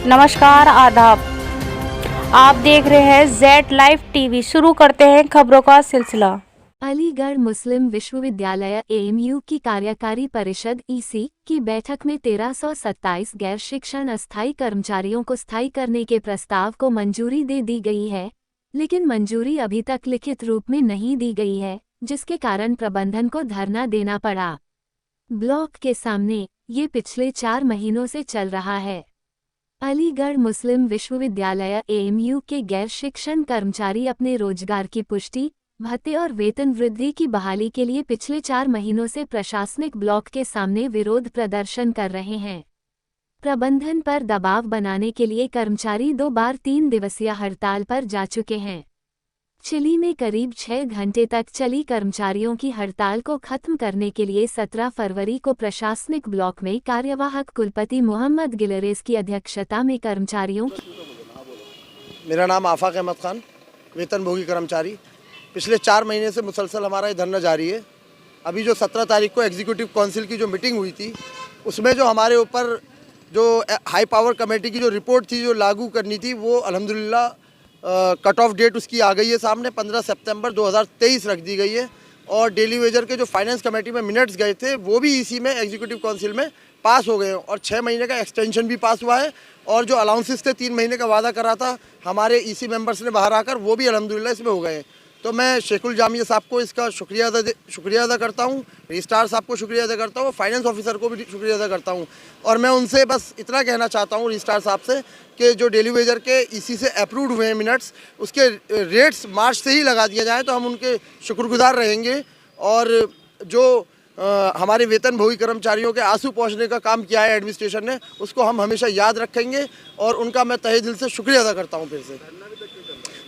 नमस्कार, आदाब। आप देख रहे हैं जेड लाइव टीवी। शुरू करते हैं खबरों का सिलसिला। अलीगढ़ मुस्लिम विश्वविद्यालय एएमयू की कार्यकारी परिषद ईसी की बैठक में 1327 गैर शिक्षण अस्थायी कर्मचारियों को स्थायी करने के प्रस्ताव को मंजूरी दे दी गई है, लेकिन मंजूरी अभी तक लिखित रूप में नहीं दी गई है, जिसके कारण प्रबंधन को धरना देना पड़ा। ब्लॉक के सामने ये पिछले 4 महीनों से चल रहा है। अलीगढ़ मुस्लिम विश्वविद्यालय एएमयू के गैर शिक्षण कर्मचारी अपने रोजगार की पुष्टि, भत्ते और वेतन वृद्धि की बहाली के लिए पिछले 4 महीनों से प्रशासनिक ब्लॉक के सामने विरोध प्रदर्शन कर रहे हैं। प्रबंधन पर दबाव बनाने के लिए कर्मचारी 2 बार 3 दिवसीय हड़ताल पर जा चुके हैं। चिली में करीब 6 घंटे तक चली कर्मचारियों की हड़ताल को खत्म करने के लिए 17 फरवरी को प्रशासनिक ब्लॉक में कार्यवाहक कुलपति मोहम्मद गिलरेज की अध्यक्षता में कर्मचारियों मेरा नाम आफाक अहमद खान, वेतनभोगी कर्मचारी। पिछले 4 महीने से मुसलसल हमारा ये धरना जारी है। अभी जो 17 तारीख को एग्जीक्यूटिव काउंसिल की जो मीटिंग हुई थी, उसमें जो हमारे ऊपर जो हाई पावर कमेटी की जो रिपोर्ट थी जो लागू करनी थी, वो अल्हम्दुलिल्लाह कट ऑफ डेट उसकी आ गई है सामने। 15 सितंबर 2023 रख दी गई है। और डेली वेजर के जो फाइनेंस कमेटी में मिनट्स गए थे, वो भी इसी में एग्जीक्यूटिव काउंसिल में पास हो गए और 6 महीने का एक्सटेंशन भी पास हुआ है। और जो अलाउंसेस थे 3 महीने का वादा करा था हमारे ईसी मेंबर्स ने बाहर आकर, वो भी अल्हम्दुलिल्लाह इसमें हो गए हैं। तो मैं शेखुल जामिया साहब को इसका शुक्रिया अदा करता हूँ, रजिस्ट्रार साहब को शुक्रिया अदा करता हूँ, फाइनेंस ऑफिसर को भी शुक्रिया अदा करता हूँ। और मैं उनसे बस इतना कहना चाहता हूँ रजिस्ट्रार साहब से कि जो डेली वेजर के ईसी से अप्रूव्ड हुए हैं मिनट्स, उसके रेट्स मार्च से ही लगा दिया जाए तो हम उनके शुक्रगुजार रहेंगे। और जो हमारे वेतनभोगी कर्मचारियों के आंसू पोंछने का काम किया है एडमिनिस्ट्रेशन ने, उसको हम हमेशा याद रखेंगे और उनका मैं तहे दिल से शुक्रिया अदा करता हूँ। फिर से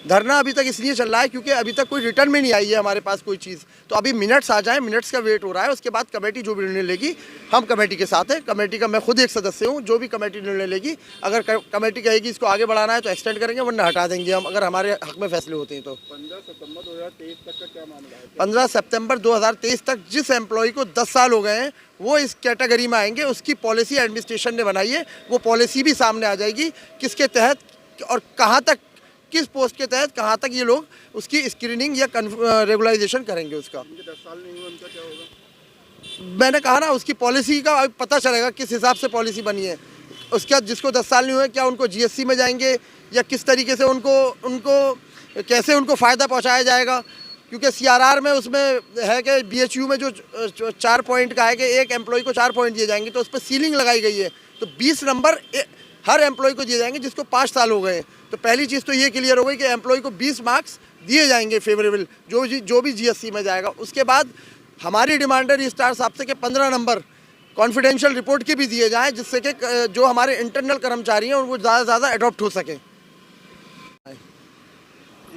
धरना अभी तक इसलिए चल रहा है क्योंकि अभी तक कोई रिटर्न में नहीं आई है हमारे पास कोई चीज़। तो अभी मिनट्स आ जाएं, मिनट्स का वेट हो रहा है। उसके बाद कमेटी जो भी निर्णय लेगी, हम कमेटी के साथ हैं। कमेटी का मैं खुद एक सदस्य हूं। जो भी कमेटी निर्णय लेगी, अगर कमेटी कहेगी इसको आगे बढ़ाना है तो एक्सटेंड करेंगे, वरना हटा देंगे हम, अगर हमारे हक में फैसले होते हैं तो। 15 सितंबर 2023 तक का क्या मामला है? 15 सितंबर 2023 तक जिस एम्प्लॉय को 10 साल हो गए हैं, वो इस कैटेगरी में आएंगे। उसकी पॉलिसी एडमिनिस्ट्रेशन ने बनाई है, वो पॉलिसी भी सामने आ जाएगी किसके तहत और कहाँ तक, किस पोस्ट के तहत कहाँ तक ये लोग उसकी स्क्रीनिंग या रेगुलाइजेशन करेंगे। उसका 10 साल नहीं हुआ, उनका क्या होगा? मैंने कहा ना, उसकी पॉलिसी का पता चलेगा किस हिसाब से पॉलिसी बनी है। उसके बाद जिसको 10 साल नहीं हुए, क्या उनको जीएससी में जाएंगे या किस तरीके से उनको कैसे उनको फ़ायदा पहुंचाया जाएगा। क्योंकि सीआरआर में उसमें है कि बीएचयू में जो 4 पॉइंट का है कि एक एम्प्लॉय को 4 पॉइंट दिए जाएंगे, तो उस पर सीलिंग लगाई गई है। तो 20 नंबर हर एम्प्लॉय को दिए जाएंगे जिसको 5 साल हो गए। तो पहली चीज़ तो ये क्लियर हो गई कि एम्प्लॉय को 20 मार्क्स दिए जाएंगे फेवरेबल, जो भी जीएससी में जाएगा। उसके बाद हमारी डिमांड है रजिस्ट्रार साहब से कि 15 नंबर कॉन्फिडेंशियल रिपोर्ट के भी दिए जाएं, जिससे कि जो हमारे इंटरनल कर्मचारी हैं वो ज़्यादा से ज़्यादा अडॉप्ट हो सकें।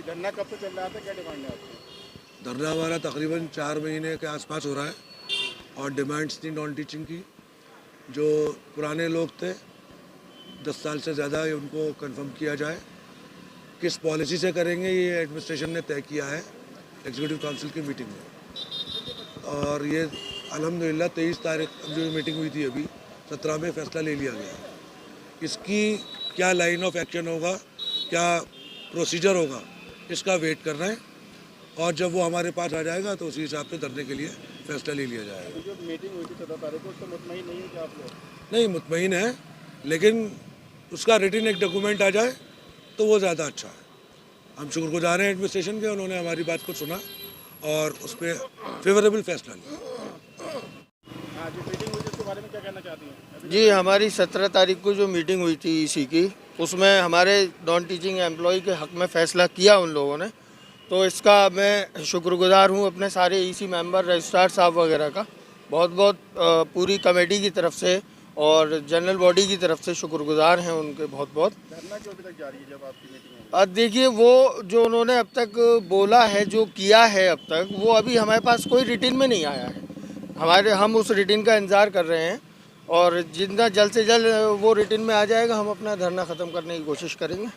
धरना कब से चल रहा था, क्या डिमांड है आपकी? धरना हमारा तकरीबन 4 महीने के आसपास हो रहा है और डिमांड्स थी नॉन टीचिंग की। जो पुराने लोग थे 10 साल से ज़्यादा, उनको कंफर्म किया जाए। किस पॉलिसी से करेंगे ये एडमिनिस्ट्रेशन ने तय किया है एग्जीक्यूटिव काउंसिल की मीटिंग में। और ये अल्हम्दुलिल्लाह 23 तारीख जो मीटिंग हुई थी अभी 17 में फैसला ले लिया गया। इसकी क्या लाइन ऑफ एक्शन होगा, क्या प्रोसीजर होगा, इसका वेट कर रहे हैं। और जब वो हमारे पास आ जाएगा तो उसी हिसाब से धरने के लिए फैसला ले लिया जाएगा। जो मीटिंग हुई थी 17 तारीख को, उससे मुतमईन नहीं है क्या आप लोग? नहीं, मुतमईन है, लेकिन उसका रिटन एक डॉक्यूमेंट आ जाए तो वो ज़्यादा अच्छा है। हम शुक्रगुजार हैं एडमिनिस्ट्रेशन के, उन्होंने हमारी बात को सुना और उस पर फेवरेबल फैसला लिया। हाँ, जो मीटिंग हुई थी उसके बारे में क्या कहना चाहती हैं? जी, हमारी 17 तारीख को जो मीटिंग हुई थी ईसी की, उसमें हमारे नॉन टीचिंग एम्प्लॉय के हक़ में फ़ैसला किया उन लोगों ने। तो इसका मैं शुक्रगुजार हूँ अपने सारे ईसी मेंबर, रजिस्ट्रार साहब वगैरह का बहुत बहुत, पूरी कमेटी की तरफ से और जनरल बॉडी की तरफ से शुक्रगुजार हैं उनके बहुत बहुत। धरना क्यों अभी तक जारी है जब आपकी मीटिंग है? अब देखिए, वो जो उन्होंने अब तक बोला है, जो किया है अब तक, वो अभी हमारे पास कोई रिटन में नहीं आया है। हम उस रिटन का इंतज़ार कर रहे हैं और जितना जल्द से जल्द वो रिटन में आ जाएगा, हम अपना धरना ख़त्म करने की कोशिश करेंगे।